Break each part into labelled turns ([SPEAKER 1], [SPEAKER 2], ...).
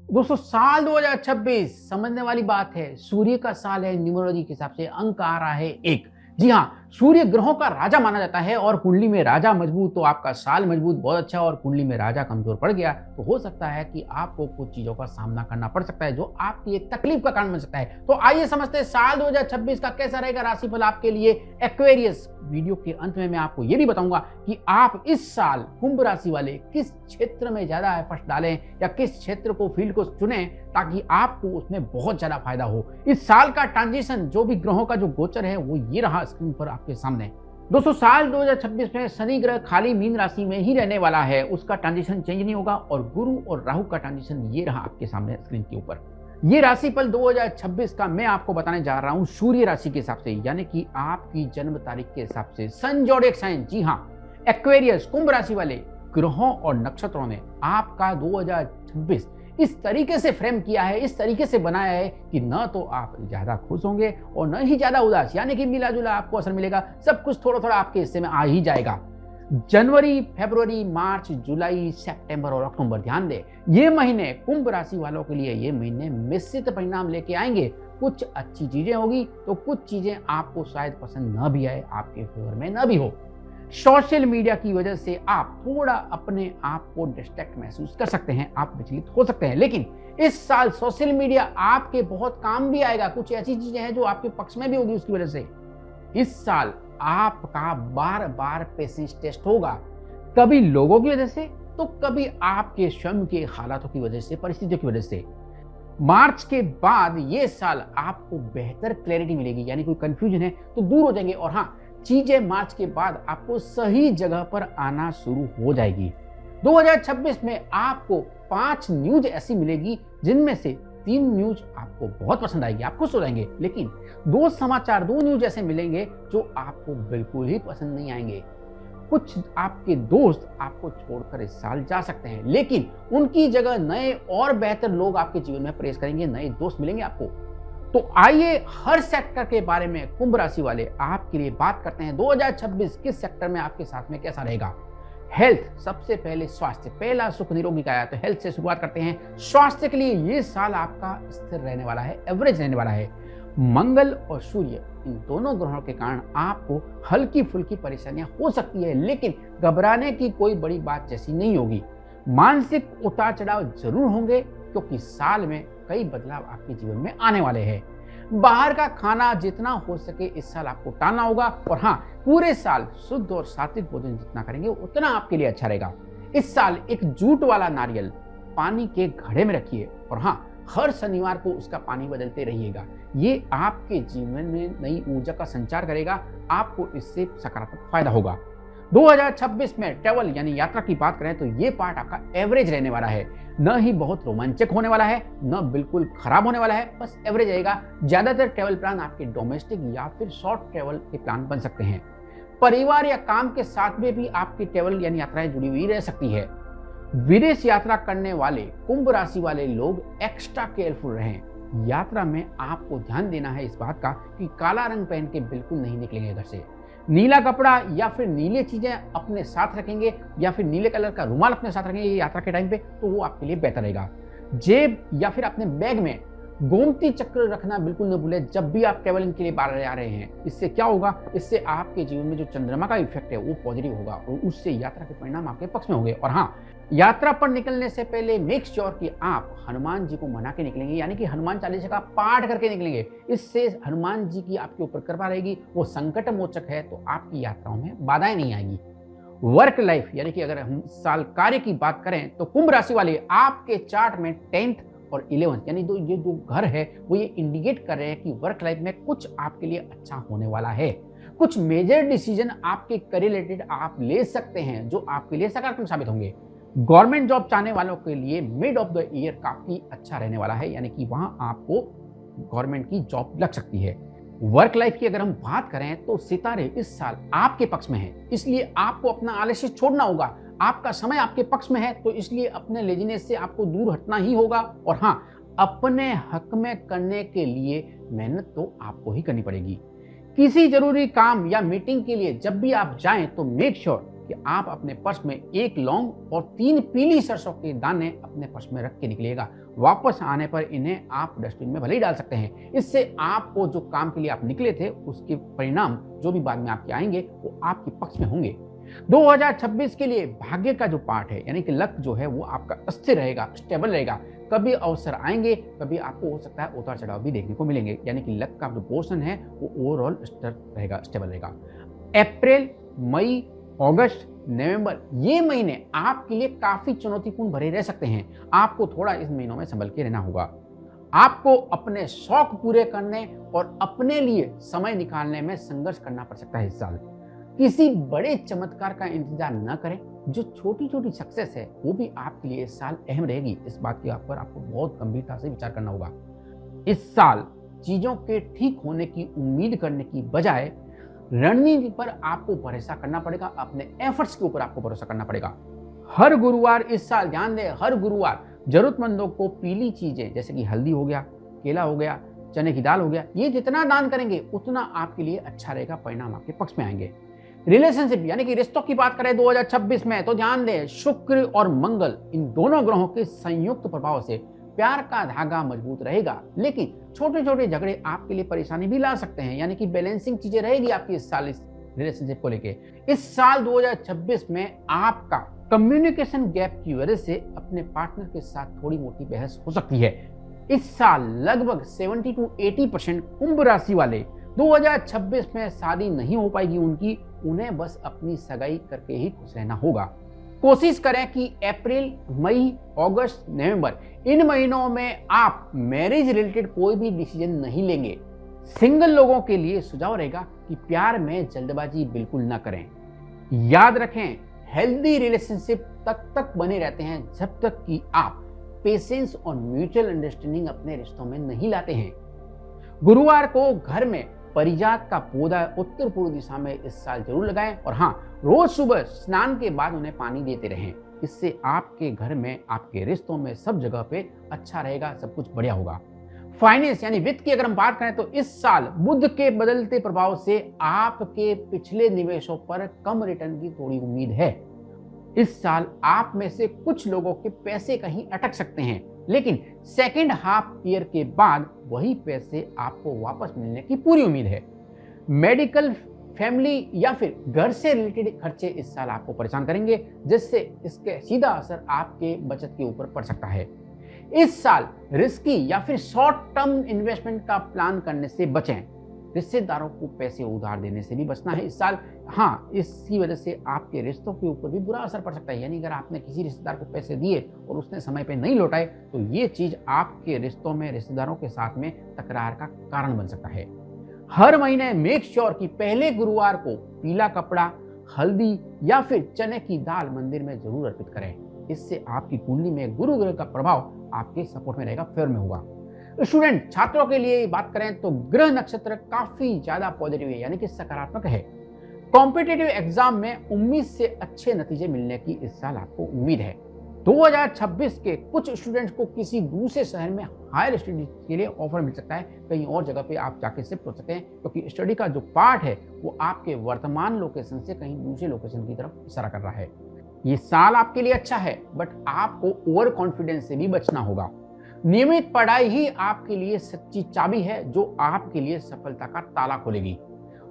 [SPEAKER 1] दोस्तों साल 2026 समझने वाली बात है। सूर्य का साल है, न्यूमरोलॉजी के हिसाब से अंक आ रहा है 1। जी हाँ, सूर्य ग्रहों का राजा माना जाता है और कुंडली में राजा मजबूत तो आपका साल मजबूत बहुत अच्छा, और कुंडली में राजा कमजोर पड़ गया तो हो सकता है कि आपको कुछ चीजों का सामना करना पड़ सकता है जो आपके लिए तकलीफ का कारण बन सकता है। तो आइए समझते हैं साल 2026 का कैसा रहेगा राशिफल आपके लिए एक्वेरियस। वीडियो के अंत में मैं आपको यह भी बताऊंगा कि आप इस साल कुंभ राशि वाले किस क्षेत्र में ज्यादा एफर्ट डालें या किस क्षेत्र को फील्ड को चुनें ताकि आपको उसमें बहुत ज्यादा फायदा हो। इस साल का ट्रांजिशन जो भी ग्रहों का जो गोचर है वो ये रहा स्क्रीन पर आपके सामने। दोस्तों साल 2026 में शनि ग्रह खाली मीन राशि में ही रहने वाला है, उसका ट्रांजिशन चेंज नहीं होगा, और गुरु और राहु का ट्रांजिशन ये रहा आपके सामने स्क्रीन के ऊपर। ये राशिफल 2026 का मैं आपको बताने जा रहा हूं सूर्य राशि के हिसाब से, यानी कि आपकी जन्म तारीख के हिसाब से। सन जोडिएक साइन, जी हां, एक्वेरियस कुंभ राशि वाले ग्रहों और नक्षत्रों ने आपका 2026 इस तरीके से फ्रेम किया है, इस तरीके से बनाया है कि न तो आप ज्यादा खुश होंगे और न ही ज्यादा उदास, यानी कि मिला जुला आपको असर मिलेगा। सब कुछ थोड़ा थोड़ा आपके हिस्से में आ ही जाएगा। जनवरी, फरवरी, मार्च, जुलाई, सितंबर और अक्टूबर, ध्यान दें ये महीने कुंभ राशि वालों के लिए ये महीने मिश्रित परिणाम लेके आएंगे। कुछ अच्छी चीजें होगी तो कुछ चीजें आपको शायद पसंद न भी आए, आपके फेवर में न भी हो। सोशल मीडिया की वजह से आप थोड़ा अपने आप को डिस्ट्रैक्ट महसूस कर सकते हैं, आप विचलित हो सकते हैं, लेकिन इस साल सोशल मीडिया आपके बहुत काम भी आएगा। कुछ ऐसी चीजें हैं जो आपके पक्ष में भी होगी उसकी वजह से। इस साल आपका बार बार पेशेंस टेस्ट होगा, कभी लोगों की वजह से तो कभी आपके स्वयं के हालातों की वजह से, परिस्थितियों की वजह से। मार्च के बाद ये साल आपको बेहतर क्लैरिटी मिलेगी, यानी कोई कंफ्यूजन है तो दूर हो जाएंगे, और हाँ, चीजें मार्च के बाद आपको सही जगह पर आना शुरू हो जाएगी। 2026 में आपको 5 न्यूज ऐसी मिलेगी जिनमें से 3 न्यूज आपको बहुत पसंद आएगी, आप खुश हो जाएंगे, लेकिन 2 समाचार, 2 न्यूज ऐसे मिलेंगे जो आपको बिल्कुल ही पसंद नहीं आएंगे। कुछ आपके दोस्त आपको छोड़कर इस साल जा सकते हैं, लेकिन उनकी जगह नए और बेहतर लोग आपके जीवन में प्रवेश करेंगे, नए दोस्त मिलेंगे आपको। तो आइए हर सेक्टर के बारे में कुंभ राशि वाले आपके लिए बात करते हैं। 2026 किस सेक्टर में आपके साथ में कैसा रहेगा। हेल्थ, सबसे पहले स्वास्थ्य, पहला सुख निरोगी का है तो हेल्थ से शुरुआत करते हैं। स्वास्थ्य के लिए ये साल आपका स्थिर रहने वाला है, एवरेज रहने वाला है। मंगल और सूर्य, इन दोनों ग्रहों के कारण आपको हल्की फुल्की परेशानियां हो सकती है, लेकिन घबराने की कोई बड़ी बात जैसी नहीं होगी। मानसिक उतार चढ़ाव जरूर होंगे क्योंकि साल में कई बदलाव आपके जीवन में आने वाले हैं। बाहर का खाना जितना हो सके इस साल आपको टालना होगा, और हाँ, पूरे साल शुद्ध और सात्विक भोजन जितना करेंगे उतना आपके लिए अच्छा रहेगा। इस साल एक जूट वाला नारियल पानी के घड़े में रखिए, और हाँ, हर शनिवार को उसका पानी बदलते रहिएगा। ये आपके जीवन में नई ऊर्जा का संचार करेगा, आपको इससे सकारात्मक फायदा होगा। 2026 में ट्रैवल यानी यात्रा की बात करें तो ये पार्ट आपका एवरेज रहने वाला है, न ही बहुत रोमांचक होने वाला है, न बिल्कुल खराब होने वाला है, बस एवरेज रहेगा। ज्यादातर ट्रैवल प्लान आपके डोमेस्टिक या फिर शॉर्ट ट्रैवल के प्लान बन सकते हैं। परिवार या काम के साथ में भी आपकी ट्रैवल यानी यात्राएं जुड़ी हुई रह सकती है। विदेश यात्रा करने वाले कुंभ राशि वाले लोग एक्स्ट्रा केयरफुल रहें। यात्रा में आपको ध्यान देना है इस बात का कि काला रंग पहन के बिल्कुल नहीं निकलेंगे घर से। नीला कपड़ा या फिर नीले चीजें अपने साथ रखेंगे, या फिर नीले कलर का रुमाल अपने साथ रखेंगे यात्रा के टाइम पे, तो वो आपके लिए बेहतर रहेगा। जेब या फिर अपने बैग में गोमती चक्र रखना बिल्कुल न भूलें जब भी आप ट्रेवलिंग के लिए बाहर आ रहे हैं। इससे क्या होगा, इससे आपके जीवन में जो चंद्रमा का इफेक्ट है वो पॉजिटिव होगा और उससे यात्रा के परिणाम आपके पक्ष में होंगे। और हाँ, यात्रा पर निकलने से पहले मेक श्योर कि आप हनुमान जी को मना के निकलेंगे, यानी कि हनुमान चालीसा का पाठ करके निकलेंगे। इससे हनुमान जी की आपके ऊपर कृपा रहेगी, वो संकट मोचक है, तो आपकी यात्राओं में बाधाएं नहीं आएंगी। वर्क लाइफ, यानी कि अगर हम साल कार्य की बात करें तो कुंभ राशि वाले आपके चार्ट में 10th और 11th यानी ये दो घर है वो ये इंडिकेट कर रहे हैं कि वर्क लाइफ में कुछ आपके लिए अच्छा होने वाला है। कुछ मेजर डिसीजन आपके करियर रिलेटेड आप ले सकते हैं जो आपके लिए सकारात्मक साबित होंगे। गवर्नमेंट जॉब चाहने वालों के लिए मिड ऑफ द ईयर काफी अच्छा रहने वाला है, यानी कि वहां आपको गवर्नमेंट की जॉब लग सकती है। वर्क लाइफ की अगर हम बात करें तो सितारे इस साल आपके पक्ष में हैं, इसलिए आपको अपना आलस्य छोड़ना होगा। आपका समय आपके पक्ष में है तो इसलिए अपने लेजीनेस से आपको दूर हटना ही होगा। और हाँ, अपने हक में करने के लिए मेहनत तो आपको ही करनी पड़ेगी। किसी जरूरी काम या मीटिंग के लिए जब भी आप जाएं तो मेक श्योर कि आप अपने पर्स में 1 लौंग और 3 पीली सरसों के दाने अपने पर्स में रख के निकलिएगा। वापस आने पर इन्हें आप डस्टबिन में भले ही डाल सकते हैं। इससे आपको जो काम के लिए आप निकले थे उसके परिणाम जो भी बाद में आपके आएंगे वो आपके पक्ष में होंगे। 2026 के लिए भाग्य का जो पार्ट है यानी कि लक जो है वो आपका स्थिर रहेगा, स्टेबल रहेगा। कभी अवसर आएंगे, कभी आपको हो सकता है उतार चढ़ाव भी देखने को मिलेंगे, यानी कि लक का जो पोर्शन है वो ओवरऑल स्टेबल रहेगा। अप्रैल, मई, अगस्त, नवंबर ये महीने आपके लिए काफी चुनौतीपूर्ण भरे रह सकते हैं। आपको थोड़ा इस महीनों में संभल के रहना होगा। आपको अपने शौक पूरे करने और अपने लिए समय निकालने में संघर्ष करना पड़ सकता है इस साल। किसी बड़े चमत्कार का इंतजार न करें। जो छोटी छोटी सक्सेस है वो भी आपके लिए इस साल अहम रहेगी। इस बात के ऊपर आपको बहुत गंभीरता से विचार करना होगा। इस साल चीजों के ठीक होने की उम्मीद करने की बजाय रणनीति पर आपको भरोसा करना पड़ेगा, अपने एफर्ट्स के ऊपर आपको भरोसा करना पड़ेगा। हर गुरुवार इस साल ध्यान दें, हर गुरुवार जरूरतमंदों को पीली चीजें जैसे कि हल्दी हो गया, केला हो गया, चने की दाल हो गया, ये जितना दान करेंगे उतना आपके लिए अच्छा रहेगा, परिणाम आपके पक्ष में आएंगे। रिलेशनशिप यानी कि रिश्तों की बात करें 2026 में तो ध्यान दें, शुक्र और मंगल इन दोनों ग्रहों के संयुक्त प्रभाव से प्यार का धागा मजबूत रहेगा, लेकिन छोटे छोटे झगड़े आपके लिए परेशानी भी ला सकते हैं, यानी कि बैलेंसिंग चीजें रहेगी आपकी इस साल इस रिलेशनशिप को लेके। इस साल 2026 में आपका कम्युनिकेशन गैप की वजह से अपने पार्टनर के साथ थोड़ी मोटी बहस हो सकती है। इस साल लगभग 70 to 80% कुंभ राशि वाले 2026 में शादी नहीं हो पाएगी उनकी, उन्हें बस अपनी सगाई करके ही खुश रहना होगा। कोशिश करें कि अप्रैल, मई, अगस्त, नवंबर इन महीनों में आप मैरिज रिलेटेड कोई भी डिसीजन नहीं लेंगे। सिंगल लोगों के लिए सुझाव रहेगा कि प्यार में जल्दबाजी बिल्कुल ना करें। याद रखें, हेल्दी रिलेशनशिप तक बने रहते हैं जब तक कि आप पेशेंस और म्यूचुअल अंडरस्टैंडिंग अपने रिश्तों में नहीं लाते हैं। गुरुवार को घर में परिजात का पौधा उत्तर पूर्व दिशा में इस साल जरूर लगाएं और हाँ, रोज सुबह स्नान के बाद उन्हें पानी देते रहें। इससे आपके घर में, आपके रिश्तों में, सब जगह पे अच्छा रहेगा, सब कुछ बढ़िया होगा। फाइनेंस यानी वित्त की अगर हम बात करें तो इस साल बुध के बदलते प्रभाव से आपके पिछले निवेशों पर कम रिटर्न की थोड़ी उम्मीद है। इस साल आप में से कुछ लोगों के पैसे कहीं अटक सकते हैं, लेकिन सेकेंड हाफ ईयर के बाद वही पैसे आपको वापस मिलने की पूरी उम्मीद है। मेडिकल, फैमिली या फिर घर से रिलेटेड खर्चे इस साल आपको परेशान करेंगे, जिससे इसके सीधा असर आपके बचत के ऊपर पड़ सकता है। इस साल रिस्की या फिर शॉर्ट टर्म इन्वेस्टमेंट का प्लान करने से बचें। रिश्तेदारों को पैसे उधार देने से भी बचना है इस साल। हाँ, इसकी वजह से आपके रिश्तों के ऊपर भी बुरा असर पड़ सकता है, यानी अगर आपने किसी रिश्तेदार को पैसे दिए और उसने समय पे नहीं लौटाए तो ये चीज आपके रिश्तों में, रिश्तेदारों के साथ में तकरार का कारण बन सकता है। हर महीने मेक श्योर कि पहले गुरुवार को पीला कपड़ा, हल्दी या फिर चने की दाल मंदिर में जरूर अर्पित करें। इससे आपकी कुंडली में गुरु ग्रह का प्रभाव आपके सपोर्ट में रहेगा, फेवर में होगा। स्टूडेंट, छात्रों के लिए बात करें तो ग्रह नक्षत्र काफी ज्यादा पॉजिटिव है, यानी कि सकारात्मक है। कॉम्पिटिटिव एग्जाम में उम्मीद से अच्छे नतीजे मिलने की इस साल आपको उम्मीद है। 2026 के कुछ स्टूडेंट्स को किसी दूसरे शहर में हायर स्टडी के लिए ऑफर मिल सकता है, कहीं और जगह पे आप जाके शिफ्ट हो सकते हैं, क्योंकि स्टडी का जो पार्ट है वो आपके वर्तमान लोकेशन से कहीं दूसरे लोकेशन की तरफ इशारा कर रहा है। ये साल आपके लिए अच्छा है, बट आपको ओवर कॉन्फिडेंस से भी बचना होगा। नियमित पढ़ाई ही आपके लिए सच्ची चाबी है जो आपके लिए सफलता का ताला खोलेगी।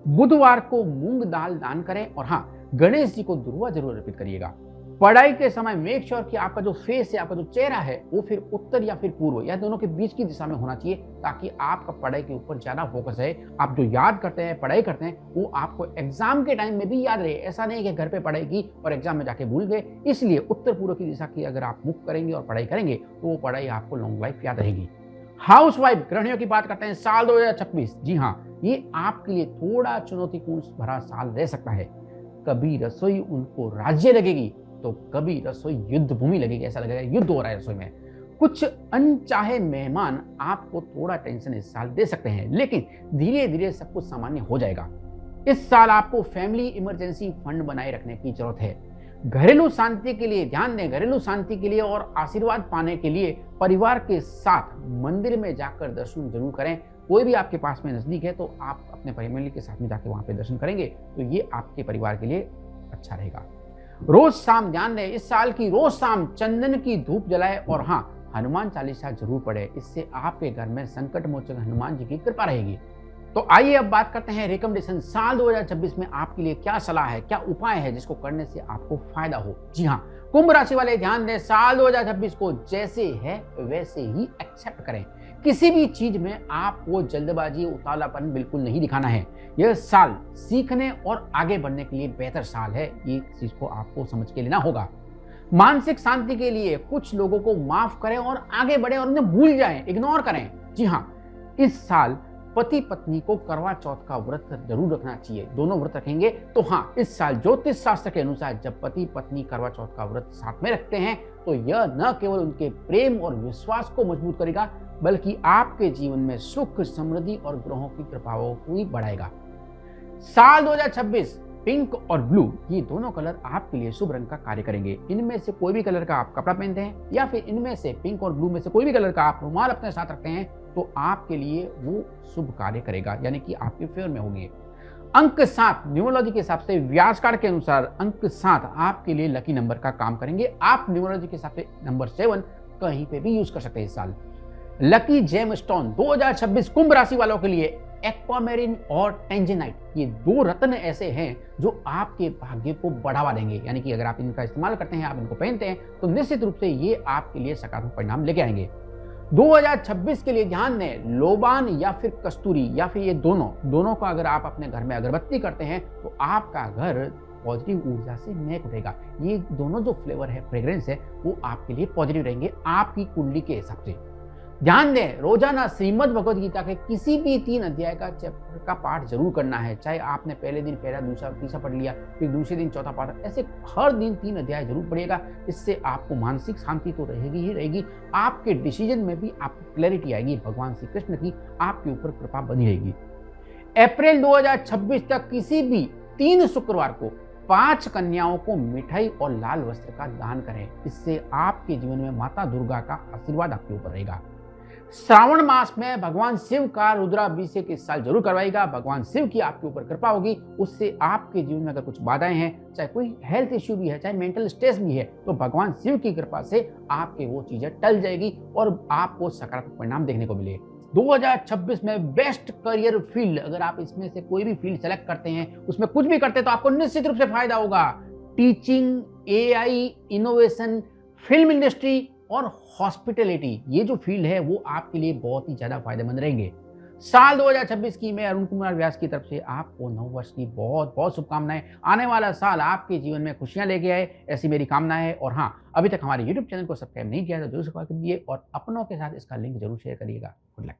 [SPEAKER 1] बुधवार को मूंग दाल दान करें और हाँ, गणेश जी को दुर्वा जरूर अर्पित करिएगा। पढ़ाई के समय मेक श्योर कि आपका जो फेस है, आपका जो चेहरा है वो फिर उत्तर या फिर पूर्व या दोनों के बीच की दिशा में होना चाहिए, ताकि आपका पढ़ाई के ऊपर ज्यादा फोकस है। आप जो याद करते हैं, पढ़ाई करते हैं, वो आपको एग्जाम के टाइम में भी याद रहे। ऐसा नहीं कि घर पे पढ़ाई की और एग्जाम में जाके भूल गए। इसलिए उत्तर पूर्व की दिशा की अगर आप मुख करेंगे और पढ़ाई करेंगे तो वो पढ़ाई आपको लॉन्ग लाइफ याद रहेगी। हाउस वाइफ गृहिणियों की बात करते हैं साल 2026। जी हाँ, ये आपके लिए थोड़ा चुनौतीपूर्ण भरा साल रह सकता है। कभी रसोई उनको राज्य लगेगी तो कभी रसोई युद्ध भूमि लगेगी, ऐसा लगेगा युद्ध हो रहा है रसोई में। कुछ अनचाहे मेहमान आपको थोड़ा टेंशन इस साल दे सकते हैं, लेकिन धीरे धीरे सब कुछ सामान्य हो जाएगा। इस साल आपको फैमिली इमरजेंसी फंड बनाए रखने की जरूरत है। घरेलू शांति के लिए ध्यान दें, घरेलू शांति के लिए और आशीर्वाद पाने के लिए परिवार के साथ मंदिर में जाकर दर्शन जरूर करें। कोई भी आपके पास में नजदीक है तो आप अपने फैमिली के साथ में जाके वहां पे दर्शन करेंगे तो ये आपके परिवार के लिए अच्छा रहेगा। रोज शाम ध्यान दें, इस साल की रोज शाम चंदन की धूप जलाए और हाँ, हनुमान चालीसा जरूर पढ़े। इससे आपके घर में संकट मोचक हनुमान जी की कृपा रहेगी। तो आइए अब बात करते हैं रिकमेंडेशन। साल 2026 में आपके लिए क्या सलाह है, क्या उपाय है जिसको करने से आपको फायदा हो। जी हाँ, कुंभ राशि वाले ध्यान दें, साल 2026 को जैसे है वैसे ही एक्सेप्ट करें। किसी भी चीज में आपको जल्दबाजी उतावलापन बिल्कुल नहीं दिखाना है। यह साल सीखने और आगे बढ़ने के लिए बेहतर साल है, ये चीज को आपको समझ के लेना होगा। मानसिक शांति के लिए कुछ लोगों को माफ करें और आगे बढ़े और उन्हें भूल जाएं, इग्नोर करें। जी हाँ, इस साल पति पत्नी को करवा चौथ का व्रत जरूर रखना चाहिए। दोनों व्रत रखेंगे तो हाँ, इस साल ज्योतिष शास्त्र के अनुसार जब पति पत्नी करवा चौथ का व्रत साथ में रखते हैं तो यह न केवल उनके प्रेम और विश्वास को मजबूत करेगा, बल्कि आपके जीवन में सुख, समृद्धि और ग्रहों की कृपाओं को भी बढ़ाएगा। साल 2026 पिंक और ब्लू, ये दोनों कलर आपके लिए शुभ रंग का कार्य करेंगे। इनमें से कोई भी कलर का आप कपड़ा पहनते हैं या फिर इनमें से पिंक और ब्लू में से कोई भी कलर का आप रुमाल अपने साथ रखते हैं तो आपके लिए वो शुभ कार्य करेगा, यानी कि आपके फेवर में होंगे। अंक 7 न्यूमरोलॉजी के हिसाब से व्यास कार्ड के अनुसार अंक 7 आपके लिए लकी नंबर का काम करेंगे। आप न्यूमरोलॉजी के हिसाब से नंबर 7 कहीं पे भी यूज कर सकते हैं इस साल। लकी जेम स्टोन 2026 कुंभ राशि वालों के लिए एक्वामेरिन और टेंजेनाइट, ये दो रत्न ऐसे हैं जो आपके भाग्य को बढ़ावा देंगे। यानी कि अगर आप इनका इस्तेमाल करते हैं, आप इनको पहनते हैं तो निश्चित रूप से ये आपके लिए सकारात्मक परिणाम लेके आएंगे। 2026 के लिए ध्यान दें, लोबान या फिर कस्तूरी या फिर ये दोनों का अगर आप अपने घर में अगरबत्ती करते हैं तो आपका घर पॉजिटिव ऊर्जा से महक उठेगा। ये दोनों जो फ्लेवर है, फ्रेग्रेंस है, वो आपके लिए पॉजिटिव रहेंगे आपकी कुंडली के हिसाब से। ध्यान दें, रोजाना श्रीमद् भगवद गीता के किसी भी 3 अध्याय का चैप्टर का पाठ जरूर करना है। चाहे आपने पहले दिन पहला, दूसरा, तीसरा पढ़ लिया, फिर दूसरे दिन चौथा पाठ, ऐसे हर दिन 3 अध्याय जरूर पढ़िएगा। इससे आपको मानसिक शांति तो रहेगी ही रहेगी, आपके डिसीजन में भी आपको क्लैरिटी आएगी। भगवान श्री कृष्ण की आपके ऊपर कृपा बनी रहेगी। अप्रैल 2026 तक किसी भी 3 शुक्रवार को 5 कन्याओं को मिठाई और लाल वस्त्र का दान करें। इससे आपके जीवन में माता दुर्गा का आशीर्वाद आपके ऊपर रहेगा। श्रावण मास में भगवान शिव का रुद्राभिषेक इस साल जरूर करवाएगा। भगवान शिव की आपके ऊपर कृपा होगी, उससे आपके जीवन में अगर कुछ बाधाएं हैं, चाहे कोई हेल्थ इश्यू भी है, चाहे मेंटल स्ट्रेस भी है, तो भगवान शिव की कृपा से आपके वो चीजें टल जाएगी और आपको सकारात्मक परिणाम देखने को मिले। 2026 में बेस्ट करियर फील्ड, अगर आप इसमें से कोई भी फील्ड सेलेक्ट करते हैं, उसमें कुछ भी करते हैं तो आपको निश्चित रूप से फायदा होगा। Teaching, AI, innovation, film industry और हॉस्पिटैलिटी, ये जो फील्ड है वो आपके लिए बहुत ही ज्यादा फायदेमंद रहेंगे। साल 2026 की मैं अरुण कुमार व्यास की तरफ से आपको नववर्ष की बहुत बहुत शुभकामनाएं। आने वाला साल आपके जीवन में खुशियां लेके आए, ऐसी मेरी कामना है। और हाँ, अभी तक हमारे YouTube चैनल को सब्सक्राइब नहीं किया तो जरूर सब्सक्राइब कीजिए और अपनों के साथ इसका लिंक जरूर शेयर करिएगा। Good luck.